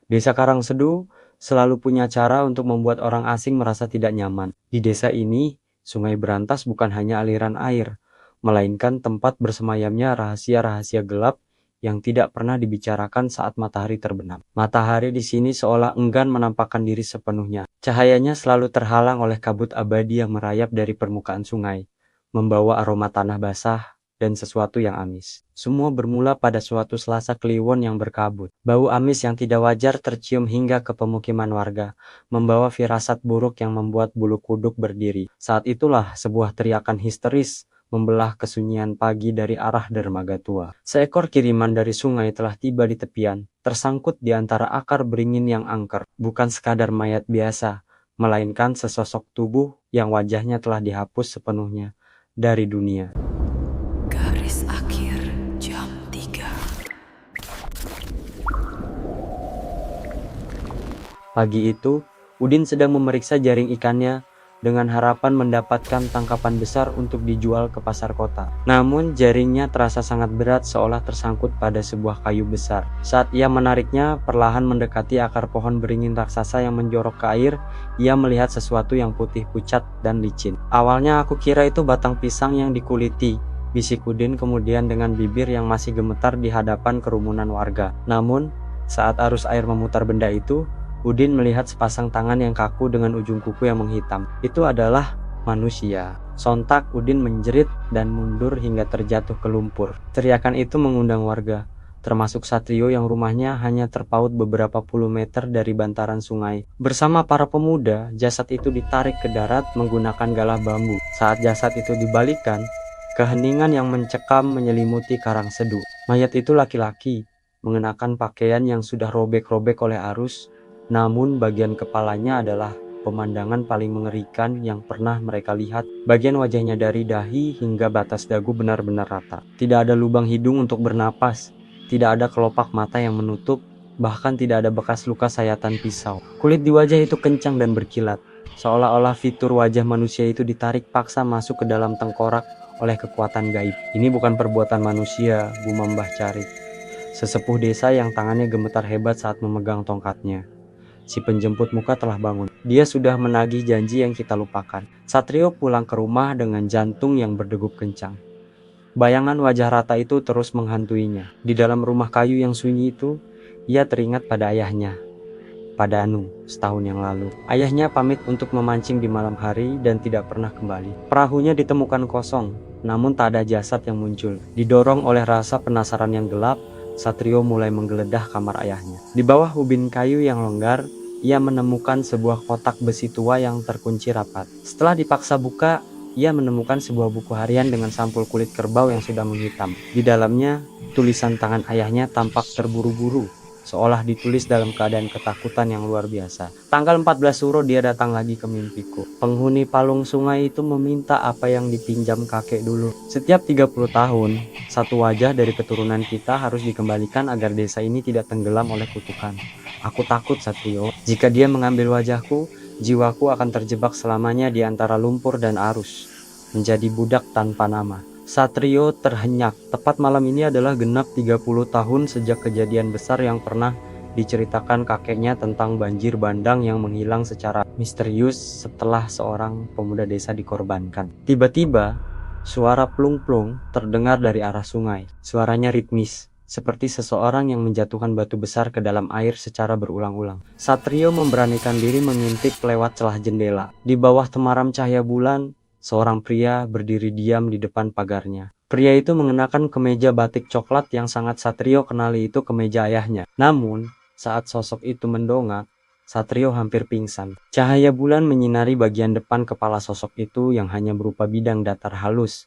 Desa Karangsedu selalu punya cara untuk membuat orang asing merasa tidak nyaman. Di desa ini, Sungai Berantas bukan hanya aliran air, melainkan tempat bersemayamnya rahasia-rahasia gelap yang tidak pernah dibicarakan saat matahari terbenam. Matahari di sini seolah enggan menampakkan diri sepenuhnya. Cahayanya selalu terhalang oleh kabut abadi yang merayap dari permukaan sungai, membawa aroma tanah basah dan sesuatu yang amis. Semua bermula pada suatu Selasa Kliwon yang berkabut. Bau amis yang tidak wajar tercium hingga ke pemukiman warga, membawa firasat buruk yang membuat bulu kuduk berdiri. Saat itulah sebuah teriakan histeris membelah kesunyian pagi dari arah dermaga tua. Seekor kiriman dari sungai telah tiba di tepian, tersangkut di antara akar beringin yang angker. Bukan sekadar mayat biasa, melainkan sesosok tubuh yang wajahnya telah dihapus sepenuhnya dari dunia. Garis akhir jam 3. Pagi itu, Udin sedang memeriksa jaring ikannya dengan harapan mendapatkan tangkapan besar untuk dijual ke pasar kota. Namun jaringnya terasa sangat berat seolah tersangkut pada sebuah kayu besar. Saat ia menariknya, perlahan mendekati akar pohon beringin raksasa yang menjorok ke air, ia melihat sesuatu yang putih pucat dan licin. Awalnya aku kira itu batang pisang yang dikuliti, bisik Udin kemudian dengan bibir yang masih gemetar di hadapan kerumunan warga. Namun, saat arus air memutar benda itu, Udin melihat sepasang tangan yang kaku dengan ujung kuku yang menghitam. Itu adalah manusia. Sontak Udin menjerit dan mundur hingga terjatuh ke lumpur. Teriakan itu mengundang warga, termasuk Satrio yang rumahnya hanya terpaut beberapa puluh meter dari bantaran sungai. Bersama para pemuda, jasad itu ditarik ke darat menggunakan galah bambu. Saat jasad itu dibalikan, keheningan yang mencekam menyelimuti Karangsedu. Mayat itu laki-laki, mengenakan pakaian yang sudah robek-robek oleh arus. Namun bagian kepalanya adalah pemandangan paling mengerikan yang pernah mereka lihat. Bagian wajahnya dari dahi hingga batas dagu benar-benar rata. Tidak ada lubang hidung untuk bernapas, tidak ada kelopak mata yang menutup, bahkan tidak ada bekas luka sayatan pisau. Kulit di wajah itu kencang dan berkilat, seolah-olah fitur wajah manusia itu ditarik paksa masuk ke dalam tengkorak oleh kekuatan gaib. Ini bukan perbuatan manusia, gumam Mbah Carik, sesepuh desa yang tangannya gemetar hebat saat memegang tongkatnya. Si penjemput muka telah bangun. Dia sudah menagih janji yang kita lupakan. Satrio pulang ke rumah dengan jantung yang berdegup kencang. Bayangan wajah rata itu terus menghantuinya. Di dalam rumah kayu yang sunyi itu, ia teringat pada ayahnya, pada Anu, setahun yang lalu. Ayahnya pamit untuk memancing di malam hari dan tidak pernah kembali. Perahunya ditemukan kosong, namun tak ada jasad yang muncul. Didorong oleh rasa penasaran yang gelap, Satrio mulai menggeledah kamar ayahnya. Di bawah ubin kayu yang longgar, ia menemukan sebuah kotak besi tua yang terkunci rapat. Setelah dipaksa buka, ia menemukan sebuah buku harian dengan sampul kulit kerbau yang sudah menghitam. Di dalamnya, tulisan tangan ayahnya tampak terburu-buru, seolah ditulis dalam keadaan ketakutan yang luar biasa. Tanggal 14 Suro dia datang lagi ke mimpiku. Penghuni palung sungai itu meminta apa yang dipinjam kakek dulu. Setiap 30 tahun, satu wajah dari keturunan kita harus dikembalikan agar desa ini tidak tenggelam oleh kutukan. Aku takut, Satrio. Jika dia mengambil wajahku, jiwaku akan terjebak selamanya di antara lumpur dan arus, menjadi budak tanpa nama. Satrio terhenyak. Tepat malam ini adalah genap 30 tahun sejak kejadian besar yang pernah diceritakan kakeknya tentang banjir bandang yang menghilang secara misterius setelah seorang pemuda desa dikorbankan. Tiba-tiba, suara plung-plung terdengar dari arah sungai. Suaranya ritmis, seperti seseorang yang menjatuhkan batu besar ke dalam air secara berulang-ulang. Satrio memberanikan diri mengintip lewat celah jendela. Di bawah temaram cahaya bulan, seorang pria berdiri diam di depan pagarnya. Pria itu mengenakan kemeja batik coklat yang sangat Satrio kenali itu kemeja ayahnya. Namun, saat sosok itu mendongak, Satrio hampir pingsan. Cahaya bulan menyinari bagian depan kepala sosok itu yang hanya berupa bidang datar halus,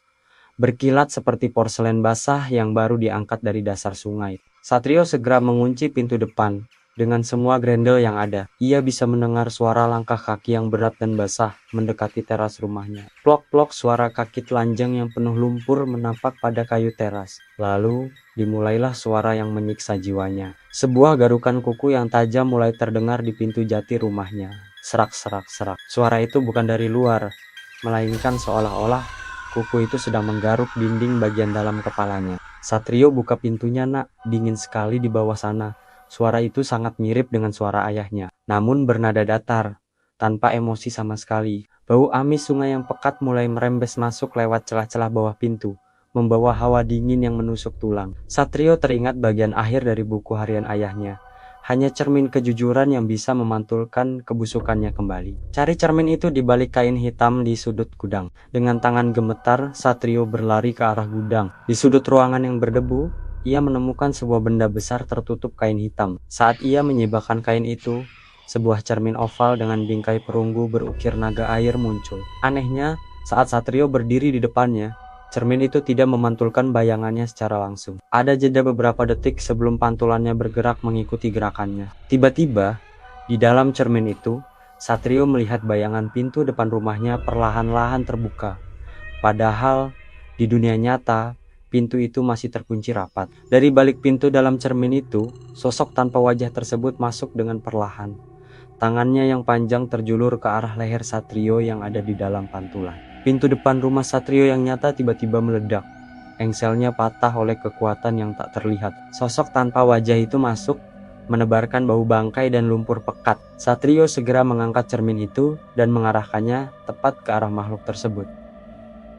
berkilat seperti porselen basah yang baru diangkat dari dasar sungai. Satrio segera mengunci pintu depan. Dengan semua grendel yang ada, ia bisa mendengar suara langkah kaki yang berat dan basah mendekati teras rumahnya. Plok-plok suara kaki telanjang yang penuh lumpur menapak pada kayu teras. Lalu, dimulailah suara yang menyiksa jiwanya. Sebuah garukan kuku yang tajam mulai terdengar di pintu jati rumahnya. Serak, serak, serak. Suara itu bukan dari luar, melainkan seolah-olah kuku itu sedang menggaruk dinding bagian dalam kepalanya. Satrio buka pintunya, nak. Dingin sekali di bawah sana. Suara itu sangat mirip dengan suara ayahnya, namun bernada datar, tanpa emosi sama sekali. Bau amis sungai yang pekat mulai merembes masuk lewat celah-celah bawah pintu, membawa hawa dingin yang menusuk tulang. Satrio teringat bagian akhir dari buku harian ayahnya. Hanya cermin kejujuran yang bisa memantulkan kebusukannya kembali. Cari cermin itu di balik kain hitam di sudut gudang. Dengan tangan gemetar, Satrio berlari ke arah gudang. Di sudut ruangan yang berdebu, ia menemukan sebuah benda besar tertutup kain hitam. Saat ia menyibakkan kain itu, sebuah cermin oval dengan bingkai perunggu berukir naga air muncul. Anehnya, saat Satrio berdiri di depannya, cermin itu tidak memantulkan bayangannya secara langsung. Ada jeda beberapa detik sebelum pantulannya bergerak mengikuti gerakannya. Tiba-tiba, di dalam cermin itu, Satrio melihat bayangan pintu depan rumahnya perlahan-lahan terbuka. Padahal, di dunia nyata, pintu itu masih terkunci rapat. Dari balik pintu dalam cermin itu, sosok tanpa wajah tersebut masuk dengan perlahan. Tangannya yang panjang terjulur ke arah leher Satrio yang ada di dalam pantulan. Pintu depan rumah Satrio yang nyata tiba-tiba meledak. Engselnya patah oleh kekuatan yang tak terlihat. Sosok tanpa wajah itu masuk, menebarkan bau bangkai dan lumpur pekat. Satrio segera mengangkat cermin itu dan mengarahkannya tepat ke arah makhluk tersebut.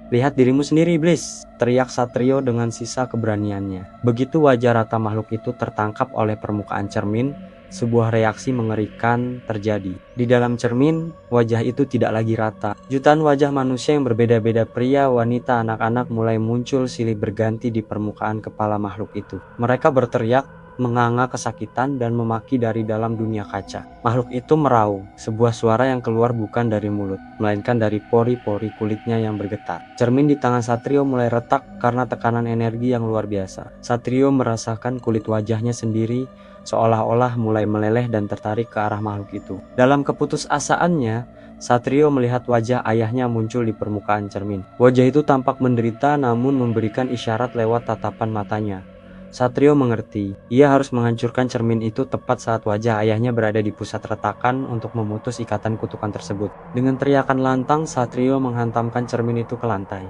"Lihat dirimu sendiri, iblis!" teriak Satrio dengan sisa keberaniannya. Begitu wajah rata makhluk itu tertangkap oleh permukaan cermin, sebuah reaksi mengerikan terjadi. Di dalam cermin, wajah itu tidak lagi rata. Jutaan wajah manusia yang berbeda-beda, pria, wanita, anak-anak, mulai muncul silih berganti di permukaan kepala makhluk itu. Mereka berteriak, menganga kesakitan dan memaki dari dalam dunia kaca. Makhluk itu meraung, sebuah suara yang keluar bukan dari mulut, melainkan dari pori-pori kulitnya yang bergetar. Cermin di tangan Satrio mulai retak karena tekanan energi yang luar biasa. Satrio merasakan kulit wajahnya sendiri seolah-olah mulai meleleh dan tertarik ke arah makhluk itu. Dalam keputusasaannya, Satrio melihat wajah ayahnya muncul di permukaan cermin. Wajah itu tampak menderita namun memberikan isyarat lewat tatapan matanya. Satrio mengerti, ia harus menghancurkan cermin itu tepat saat wajah ayahnya berada di pusat retakan untuk memutus ikatan kutukan tersebut. Dengan teriakan lantang, Satrio menghantamkan cermin itu ke lantai.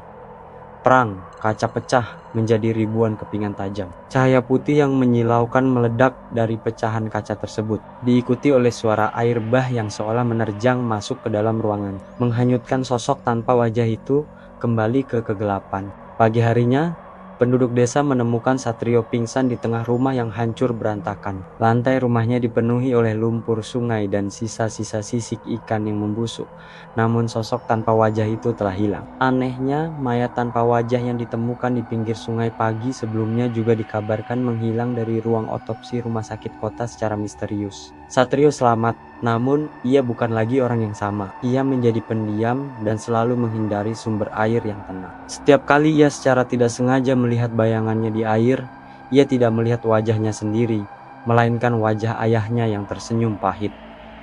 Perang, kaca pecah menjadi ribuan kepingan tajam. Cahaya putih yang menyilaukan meledak dari pecahan kaca tersebut, diikuti oleh suara air bah yang seolah menerjang masuk ke dalam ruangan, menghanyutkan sosok tanpa wajah itu kembali ke kegelapan. Pagi harinya, penduduk desa menemukan Satrio pingsan di tengah rumah yang hancur berantakan. Lantai rumahnya dipenuhi oleh lumpur sungai dan sisa-sisa sisik ikan yang membusuk. Namun sosok tanpa wajah itu telah hilang. Anehnya, mayat tanpa wajah yang ditemukan di pinggir sungai pagi sebelumnya juga dikabarkan menghilang dari ruang otopsi rumah sakit kota secara misterius. Satrio selamat, namun ia bukan lagi orang yang sama. Ia menjadi pendiam dan selalu menghindari sumber air yang tenang. Setiap kali ia secara tidak sengaja melihat bayangannya di air, ia tidak melihat wajahnya sendiri, melainkan wajah ayahnya yang tersenyum pahit,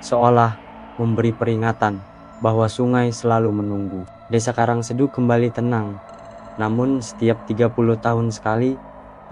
seolah memberi peringatan bahwa sungai selalu menunggu. Desa Karangsedu kembali tenang, namun setiap 30 tahun sekali,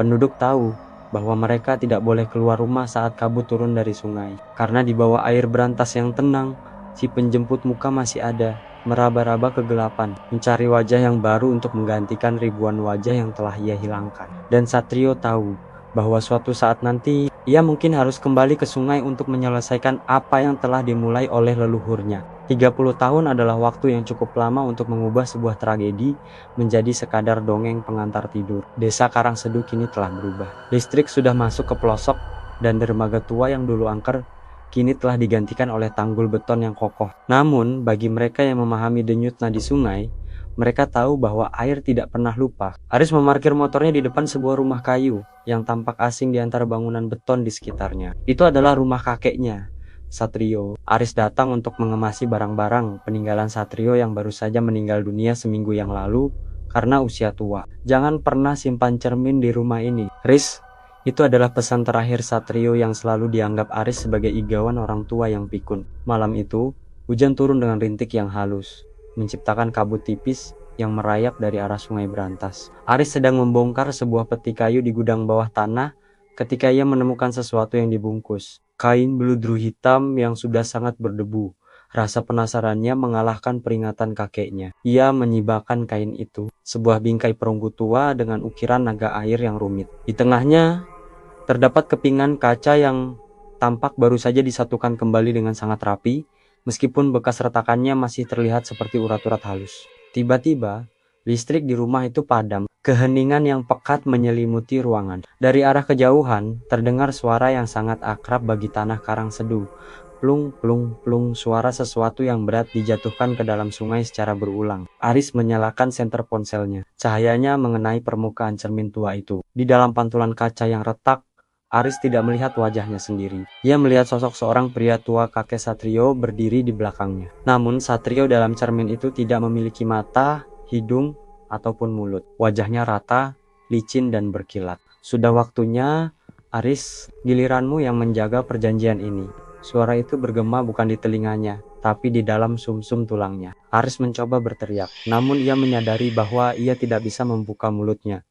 penduduk tahu bahwa mereka tidak boleh keluar rumah saat kabut turun dari sungai. Karena di bawah air berantas yang tenang, si penjemput muka masih ada, meraba-raba kegelapan, mencari wajah yang baru untuk menggantikan ribuan wajah yang telah ia hilangkan. Dan Satrio tahu bahwa suatu saat nanti ia mungkin harus kembali ke sungai untuk menyelesaikan apa yang telah dimulai oleh leluhurnya. 30 tahun adalah waktu yang cukup lama untuk mengubah sebuah tragedi menjadi sekadar dongeng pengantar tidur. Desa Karangsedu kini telah berubah. Listrik sudah masuk ke pelosok dan dermaga tua yang dulu angker kini telah digantikan oleh tanggul beton yang kokoh. Namun, bagi mereka yang memahami denyut nadi sungai, mereka tahu bahwa air tidak pernah lupa. Aris memarkir motornya di depan sebuah rumah kayu yang tampak asing di antara bangunan beton di sekitarnya. Itu adalah rumah kakeknya, Satrio. Aris datang untuk mengemasi barang-barang peninggalan Satrio yang baru saja meninggal dunia seminggu yang lalu karena usia tua. "Jangan pernah simpan cermin di rumah ini, Riz." Itu adalah pesan terakhir Satrio yang selalu dianggap Aris sebagai igawan orang tua yang pikun. Malam itu, hujan turun dengan rintik yang halus, menciptakan kabut tipis yang merayap dari arah sungai berantas. Aris sedang membongkar sebuah peti kayu di gudang bawah tanah ketika ia menemukan sesuatu yang dibungkus. Kain beludru hitam yang sudah sangat berdebu. Rasa penasarannya mengalahkan peringatan kakeknya. Ia menyibakkan kain itu, sebuah bingkai perunggu tua dengan ukiran naga air yang rumit. Di tengahnya Terdapat kepingan kaca yang tampak baru saja disatukan kembali dengan sangat rapi, meskipun bekas retakannya masih terlihat seperti urat-urat halus. Tiba-tiba, listrik di rumah itu padam. Keheningan yang pekat menyelimuti ruangan. Dari arah kejauhan, terdengar suara yang sangat akrab bagi tanah karang seduh. Plung, plung, plung, suara sesuatu yang berat dijatuhkan ke dalam sungai secara berulang. Aris menyalakan senter ponselnya. Cahayanya mengenai permukaan cermin tua itu. Di dalam pantulan kaca yang retak, Aris tidak melihat wajahnya sendiri. Ia melihat sosok seorang pria tua kakek Satrio berdiri di belakangnya. Namun Satrio dalam cermin itu tidak memiliki mata, hidung, ataupun mulut. Wajahnya rata, licin dan berkilat. Sudah waktunya, Aris, giliranmu yang menjaga perjanjian ini. Suara itu bergema bukan di telinganya, tapi di dalam sumsum tulangnya. Aris mencoba berteriak, namun ia menyadari bahwa ia tidak bisa membuka mulutnya.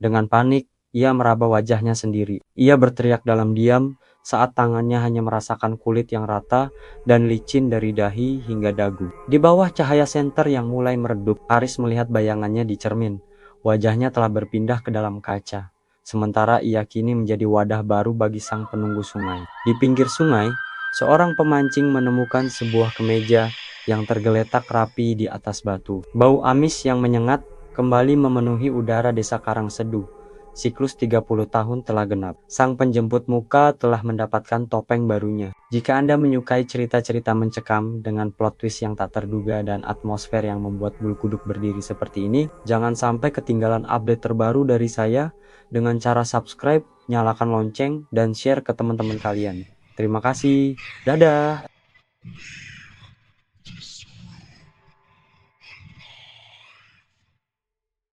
Dengan panik, ia meraba wajahnya sendiri. Ia berteriak dalam diam saat tangannya hanya merasakan kulit yang rata dan licin dari dahi hingga dagu. Di bawah cahaya senter yang mulai meredup, Aris melihat bayangannya di cermin. Wajahnya telah berpindah ke dalam kaca. Sementara ia kini menjadi wadah baru bagi sang penunggu sungai. Di pinggir sungai, seorang pemancing menemukan sebuah kemeja yang tergeletak rapi di atas batu. Bau amis yang menyengat kembali memenuhi udara desa Karangseduh. Siklus 30 tahun telah genap. Sang penjemput muka telah mendapatkan topeng barunya. Jika Anda menyukai cerita-cerita mencekam dengan plot twist yang tak terduga dan atmosfer yang membuat bulu kuduk berdiri seperti ini, jangan sampai ketinggalan update terbaru dari saya dengan cara subscribe, nyalakan lonceng, dan share ke teman-teman kalian. Terima kasih. Dadah.